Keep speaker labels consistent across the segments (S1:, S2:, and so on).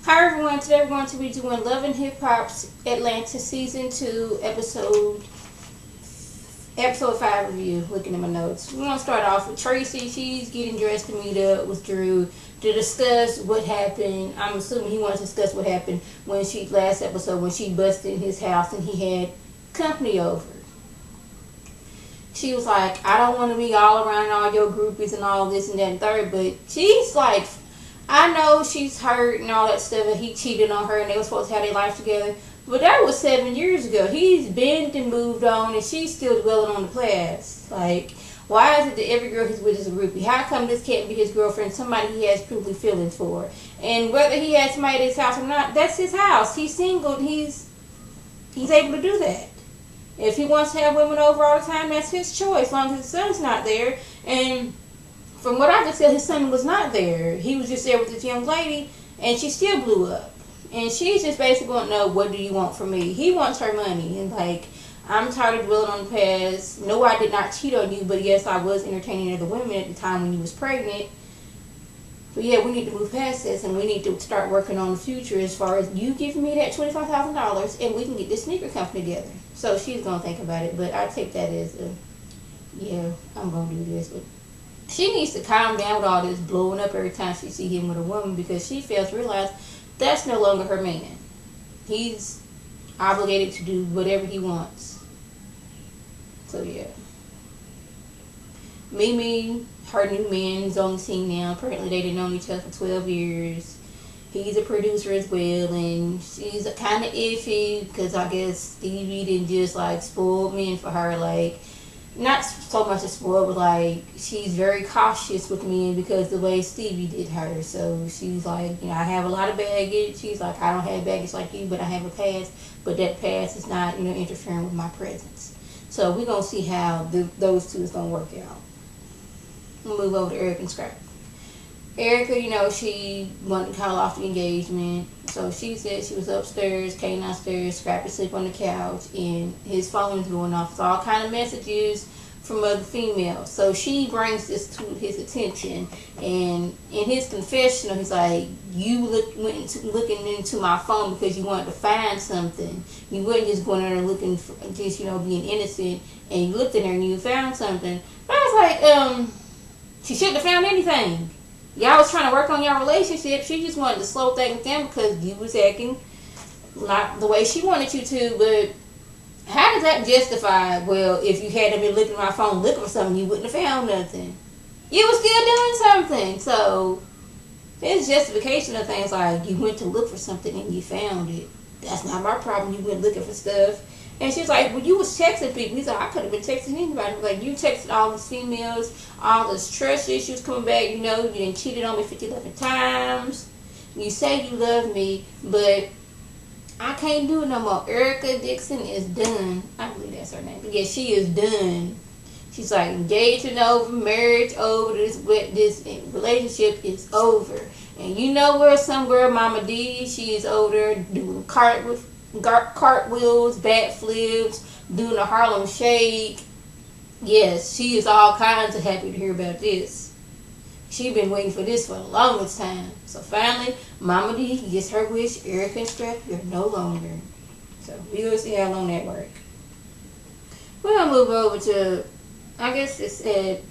S1: Hi everyone, today we're going to be doing Love and Hip Hop's Atlanta Season 2 episode 5 review. Looking at my notes. We're going to start off with Tracy. She's getting dressed to meet up with Drew to discuss what happened. I'm assuming he wants to discuss what happened last episode when she busted in his house and he had company over. She was like, I don't want to be all around all your groupies and all this and that and third, but she's like, I know she's hurt and all that stuff, and he cheated on her and they were supposed to have their life together. But that was 7 years ago. He's been and moved on and she's still dwelling on the past. Like, why is it that every girl he's with is a groupie? How come this can't be his girlfriend, somebody he has truly feelings for? And whether he has somebody at his house or not, that's his house. He's single and he's able to do that. If he wants to have women over all the time, that's his choice, as long as his son's not there. And from what I could tell, his son was not there. He was just there with this young lady, and she still blew up. And she's just basically going to know, what do you want from me? He wants her money. And like, I'm tired of dwelling on the past. No, I did not cheat on you, but yes, I was entertaining other women at the time when you was pregnant. But yeah, we need to move past this, and we need to start working on the future as far as you giving me that $25,000, and we can get this sneaker company together. So she's going to think about it, but I take that as yeah, I'm going to do this. But she needs to calm down with all this blowing up every time she see him with a woman, because she fails to realize that's no longer her man. He's obligated to do whatever he wants. So yeah. Mimi, her new man is on the scene now. Apparently they've known each other for 12 years. He's a producer as well, and she's kind of iffy because I guess Stevie didn't just like spoil men for her. Like, not so much a spoil, but like she's very cautious with men because the way Stevie did her. So she's like, I have a lot of baggage. She's like, I don't have baggage like you, but I have a past. But that past is not, interfering with my presence. So we're gonna see how those two is gonna work out. We'll move over to Erica and Scrap. Erica, she wanted to call off the engagement. So she said she was upstairs, Kane downstairs, Scrap is asleep on the couch, and his phone is going off. So all kind of messages from other females. So she brings this to his attention, and in his confessional, he's like, you went looking into my phone because you wanted to find something. You weren't just going there looking for just, being innocent, and you looked in there and you found something. But I was like, she shouldn't have found anything. Y'all was trying to work on your relationship. She just wanted to slow things down because you was acting not the way she wanted you to. But how does that justify, well, if you hadn't been looking at my phone looking for something, you wouldn't have found nothing. You was still doing something. So there's justification of things like you went to look for something and you found it. That's not my problem. You went looking for stuff. And she's like, well, you was texting people. He's like, I could have been texting anybody. Like, you texted all these females, all this trust issues coming back. You done cheated on me 50 times. You say you love me, but I can't do it no more. Erica Dixon is done. I believe that's her name. But yeah, she is done. She's like, engagement over, marriage over, this relationship is over. And you know where some girl, Mama D, she is over there doing cartwheels, backflips, doing a Harlem Shake. Yes, she is all kinds of happy to hear about this. She been waiting for this for the longest time. So finally, Mama D gets her wish. Erica and Strap are no longer. So we gonna see how long that works. We're gonna move over to, I guess it's at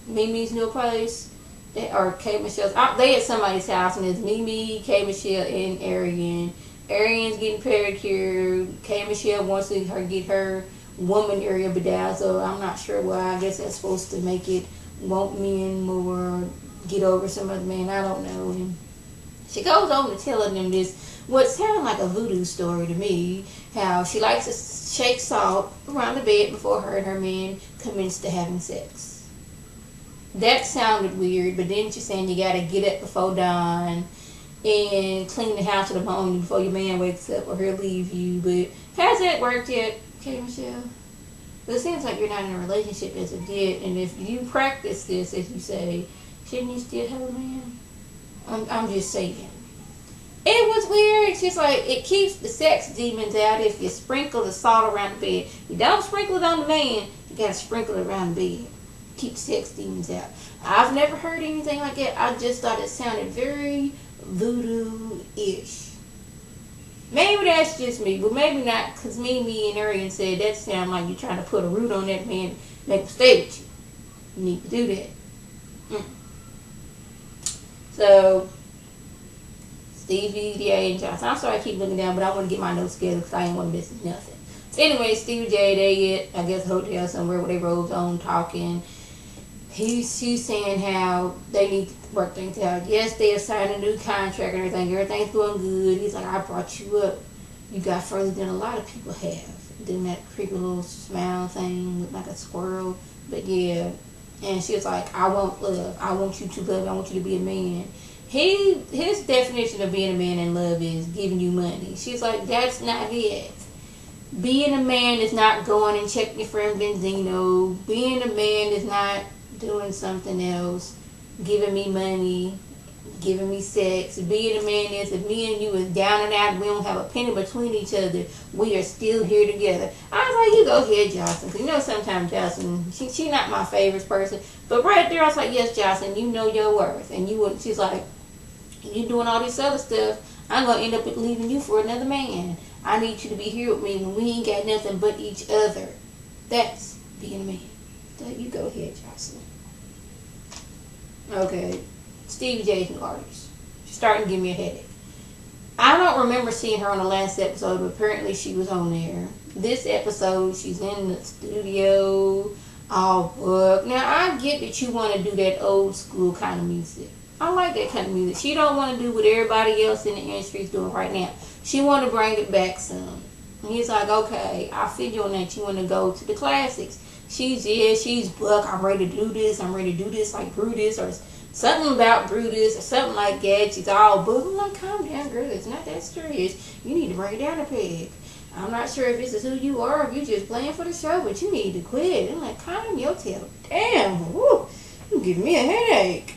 S1: Mimi's new place, or K.MICHELLE's. They at somebody's house, and it's Mimi, K.MICHELLE, and Arian. Arian's getting pedicure. K.MICHELLE wants to get her woman area bedazzled. I'm not sure why. I guess that's supposed to make it want men more, get over some other man. I don't know. And she goes on to telling them this, what sounded like a voodoo story to me, how she likes to shake salt around the bed before her and her man commence to having sex. That sounded weird, but then she's saying you gotta get up before dawn and clean the house in the morning before your man wakes up or he'll leave you. But has that worked yet, K.MICHELLE? But it seems like you're not in a relationship as of yet, and if you practice this, as you say, shouldn't you still have a man? I'm just saying. It was weird. It's just like, it keeps the sex demons out if you sprinkle the salt around the bed. You don't sprinkle it on the man, you gotta sprinkle it around the bed. Keep sex demons out. I've never heard anything like that. I just thought it sounded very voodoo-ish. Maybe that's just me, but maybe not, because me and Arian said that sound like you're trying to put a root on that man, make him stay with you. You need to do that. So, Stevie J and Johnson. I'm sorry I keep looking down, but I want to get my notes together because I ain't want to miss nothing. So anyway, Stevie J, they at, I guess, a hotel somewhere where they rode on talking. She's saying how they need to work things out. Yes, they have signed a new contract and everything. Everything's going good. He's like, I brought you up. You got further than a lot of people have. Doing that creepy little smile thing with like a squirrel. But yeah. And she was like, I want love. I want you to love. I want you to be a man. His definition of being a man in love is giving you money. She's like, that's not it. Being a man is not going and checking your friend Benzino. Being a man is not doing something else, giving me money, giving me sex. Being a man is, if me and you is down and out, we don't have a penny between each other, we are still here together. I was like, you go ahead, Jocelyn, because you know sometimes Jocelyn, she not my favorite person, but right there I was like, yes, Jocelyn, you know your worth. And she's like, you doing all this other stuff, I'm going to end up leaving you for another man. I need you to be here with me when we ain't got nothing but each other. That's being a man. So you go ahead, Jocelyn. Okay. Stevie J's new artist. She's starting to give me a headache. I don't remember seeing her on the last episode, but apparently she was on there. This episode, she's in the studio, all booked. Now, I get that you want to do that old school kind of music. I like that kind of music. She don't want to do what everybody else in the industry is doing right now. She want to bring it back some. And he's like, okay, I feel you on that. You want to go to the classics. She's booked. I'm ready to do this. I'm ready to do this like Brutus or something about Brutus or something like that. She's all booked. I'm like, calm down, girl. It's not that serious. You need to bring it down a peg. I'm not sure if this is who you are or if you're just playing for the show, but you need to quit. I'm like, calm your tail. Damn, woo, you give me a headache.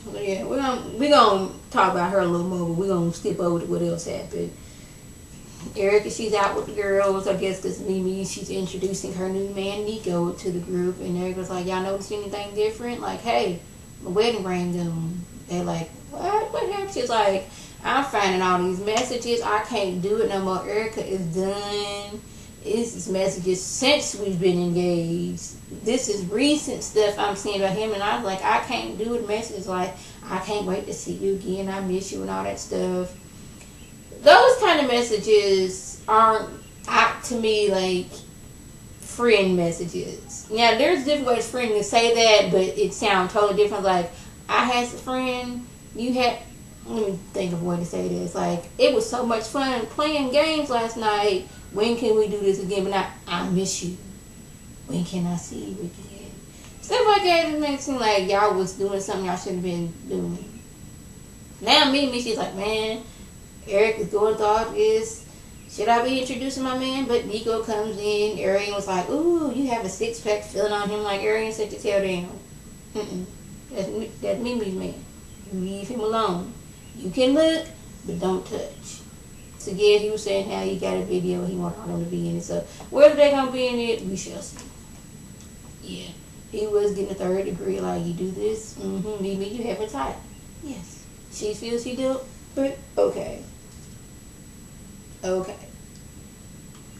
S1: So yeah, we're gonna talk about her a little more, but we're gonna skip over to what else happened. Erica, she's out with the girls, I guess, because Mimi, she's introducing her new man, Nico, to the group. And Erica's like, y'all notice anything different? Like, hey, my wedding ring on. They're like, what? What happened? She's like, I'm finding all these messages. I can't do it no more. Erica is done. It's messages since we've been engaged. This is recent stuff I'm seeing about him. And I'm like, I can't do it. Messages like, I can't wait to see you again. I miss you and all that stuff. Those kind of messages aren't, to me, like friend messages. Now, there's different ways for friends to say that, but it sounds totally different. Like, I had a friend, you had, let me think of a way to say this. Like, it was so much fun playing games last night. When can we do this again? But not, I miss you. When can I see you again? Stuff like that, it makes it seem like y'all was doing something y'all shouldn't have been doing. Now, Mimi, she's like, man, Eric is going through all this. Should I be introducing my man? But Nico comes in. Arian was like, ooh, you have a six-pack feeling on him. Like, Arian said to tell them, that's Mimi's man. You leave him alone. You can look, but don't touch. So, yeah, he was saying how he got a video. He wanted all them to be in it. So, whether they're going to be in it, we shall see. Yeah. He was getting a third degree. Like, you do this. Mimi, you have a type. Yes. She feels she do, but okay. Okay.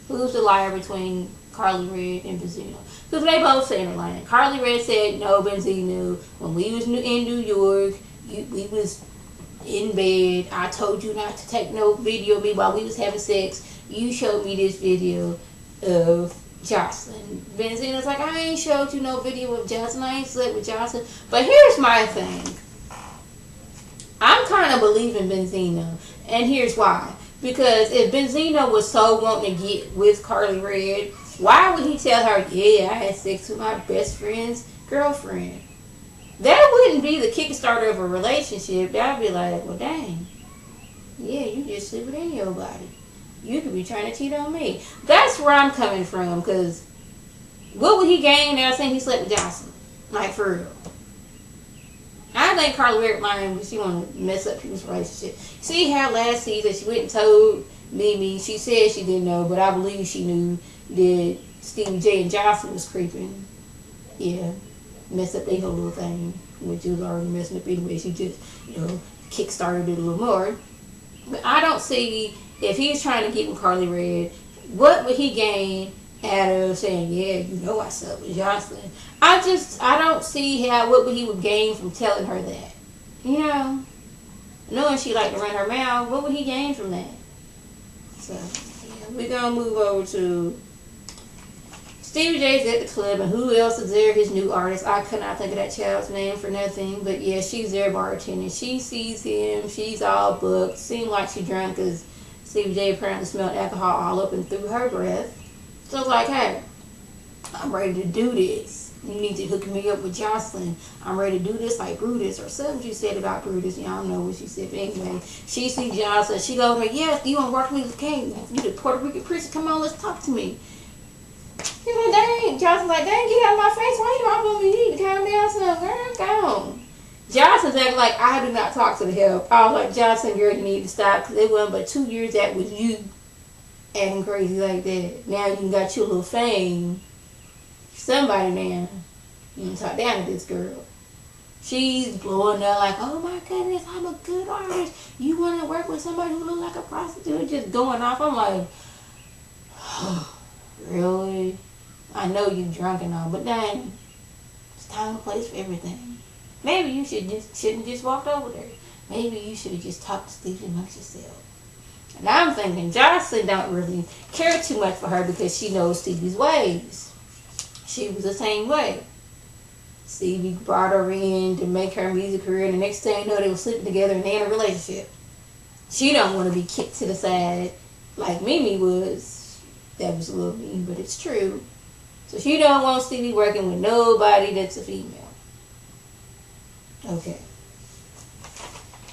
S1: Who's the liar between Carly Red and Benzino? Because they both saying a lie. Carly Red said, no, Benzino, when we was in New York, we was in bed. I told you not to take no video of me while we was having sex. You showed me this video of Jocelyn. Benzino's like, I ain't showed you no video of Jocelyn. I ain't slept with Jocelyn. But here's my thing. I'm kind of believing Benzino. And here's why. Because if Benzino was so wanting to get with Carly Red, why would he tell her, yeah, I had sex with my best friend's girlfriend? That wouldn't be the kickstarter of a relationship. That would be like, well, dang. Yeah, you just sleep with any old body. You could be trying to cheat on me. That's where I'm coming from. Because what would he gain now saying he slept with Jocelyn? Like, for real. I think Carly Red lying because she want to mess up people's relationship. See how last season she went and told Mimi, she said she didn't know, but I believe she knew that Stevie J and Jocelyn was creeping. Yeah, mess up their whole little thing, which was already messing up anyway. She just, kickstarted it a little more. But I don't see, if he's trying to get with Carly Red, what would he gain out of saying, yeah, you know I slept with Jocelyn? I don't see what he would gain from telling her that. You know? Knowing she liked to run her mouth, what would he gain from that? So, yeah, we're going to move over to Stevie J's at the club, and who else is there? His new artist. I could not think of that child's name for nothing, but yeah, she's there bartending. She sees him. She's all booked. Seemed like she drunk because Stevie J apparently smelled alcohol all up and through her breath. So it's like, hey, I'm ready to do this. You need to hook me up with Jocelyn. I'm ready to do this like Brutus or something she said about Brutus. Y'all know what she said. But anyway, she sees Jocelyn. She goes to her, yes, you want to work with me? Okay, you the Puerto Rican princess. Come on, let's talk to me. He's like, dang. Jocelyn's like, dang, get out of my face. Why you all on me? You need to calm down some. Girl, go on. Jocelyn's acting like I do not talk to the help. I was like, Jocelyn, girl, you need to stop, because it wasn't but 2 years that was you acting crazy like that. Now you got your little fame. Somebody now, you can talk down to this girl. She's blowing up like, oh my goodness, I'm a good artist. You want to work with somebody who looks like a prostitute? Just going off. I'm like, oh, really? I know you drunk and all, but dang, it's time and place for everything. Maybe you shouldn't just walked over there. Maybe you should have just talked to Stevie amongst yourself. And I'm thinking Jocelyn don't really care too much for her because she knows Stevie's ways. She was the same way. Stevie brought her in to make her music career, and the next thing you know, they were sleeping together and they in a relationship. She don't want to be kicked to the side like Mimi was. That was a little mean, but it's true. So she don't want Stevie working with nobody that's a female. Okay.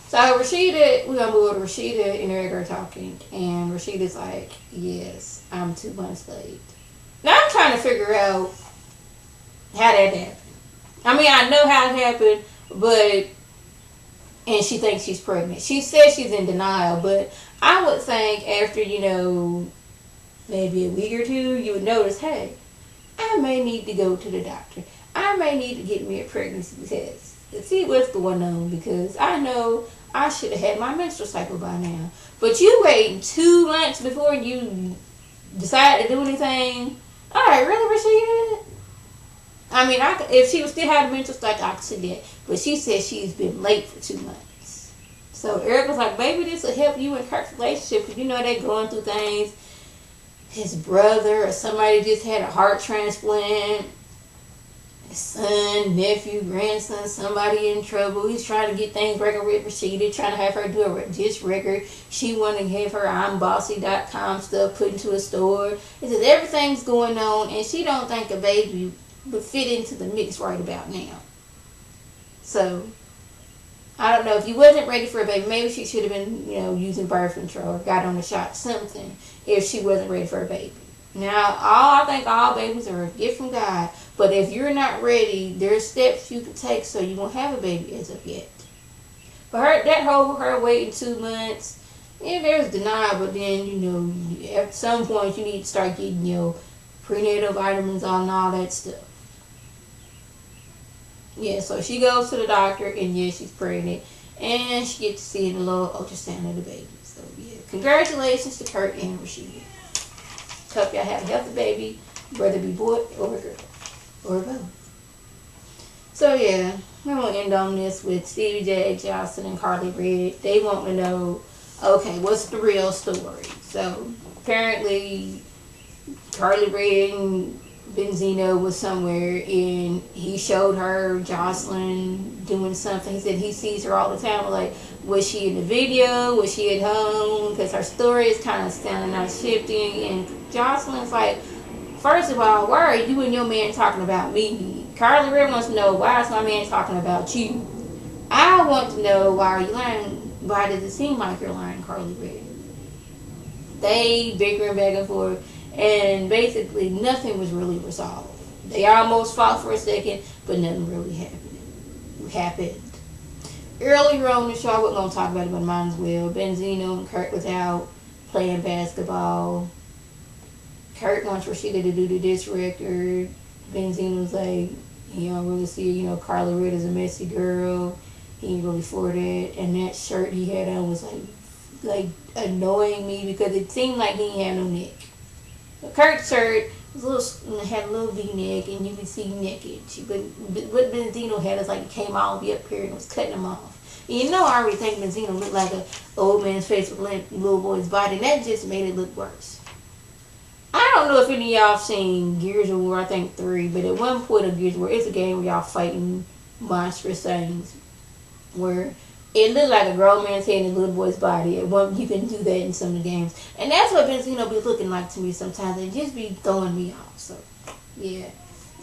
S1: So Rashida, we're going to move over to Rashida and Eric are talking, and Rashida's like, yes, I'm 2 months late. Now I'm trying to figure out how that happened. I mean, I know how it happened, but, and she thinks she's pregnant. She says she's in denial, but I would think after, maybe a week or two, you would notice, hey, I may need to go to the doctor. I may need to get me a pregnancy test and see what's going on, because I know I should have had my menstrual cycle by now. But you waiting 2 months before you decide to do anything? All right, really, Rashida? I mean, if she was still having a menstrual cycle, I could see that. But she said she's been late for 2 months. So Eric was like, baby, this will help you in Kirk's relationship, because they're going through things. His brother or somebody just had a heart transplant. His son, nephew, grandson, somebody in trouble. He's trying to get things working with Rashida, trying to have her do a disc record. She wanted to have her I'mBossy.com stuff put into a store. It says everything's going on, and she don't think a baby would fit into the mix right about now. So, I don't know. If you wasn't ready for a baby, maybe she should have been, using birth control or got on the shot, something, if she wasn't ready for a baby. Now, I think all babies are a gift from God. But if you're not ready, there's steps you can take so you won't have a baby as of yet. But her waiting 2 months, yeah, there's denial. But then, at some point you need to start getting prenatal vitamins on and all that stuff. Yeah, so she goes to the doctor, and yeah, she's pregnant. And she gets to see the little ultrasound of the baby. So, yeah, congratulations to Kurt and Rashida. Hope y'all have a healthy baby, whether it be boy or girl, or both. So, yeah, I'm going to end on this with Stevie J, Jocelyn, and Carly Red. They want to know, okay, what's the real story? So, apparently, Carly Red and Benzino was somewhere, and he showed her Jocelyn doing something. He said he sees her all the time. Like, was she in the video? Was she at home? Because her story is kind of standing out, shifting. And Jocelyn's like, first of all, why are you and your man talking about me? Carly Red wants to know, why is my man talking about you? I want to know, why are you lying? Why does it seem like you're lying, Carly Red? They bickering back and forth. And basically, nothing was really resolved. They almost fought for a second, but nothing really happened. Earlier on the show, I wasn't going to talk about it, but might as well. Benzino and Kurt was out playing basketball. Kurt wants Rashida to do the disc record. Benzino's like, he don't really see, Carly Red is a messy girl. He didn't go before that, and that shirt he had on was like annoying me because it seemed like he didn't have no neck. The Kurt shirt was had a little V-neck, and you could see naked. But what Benzino had is like it came all the way up here and was cutting him off. And you know, I already think Benzino looked like an old man's face with a little boy's body, and that just made it look worse. I don't know if any of y'all seen Gears of War, I think 3, but at one point of Gears of War, it's a game where y'all fighting monstrous things, where it looked like a grown man's head in a little boy's body. At one, you can do that in some of the games, and that's what Benzino be looking like to me sometimes. It just be throwing me off. So, yeah,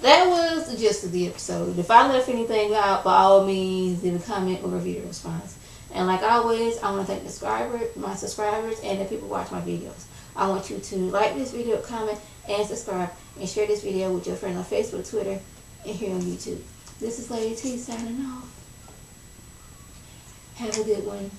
S1: that was the gist of the episode. If I left anything out, by all means, leave a comment or a video response. And like always, I want to thank my subscribers, and the people who watch my videos. I want you to like this video, comment, and subscribe, and share this video with your friends on Facebook, Twitter, and here on YouTube. This is Lady T signing off. Have a good one.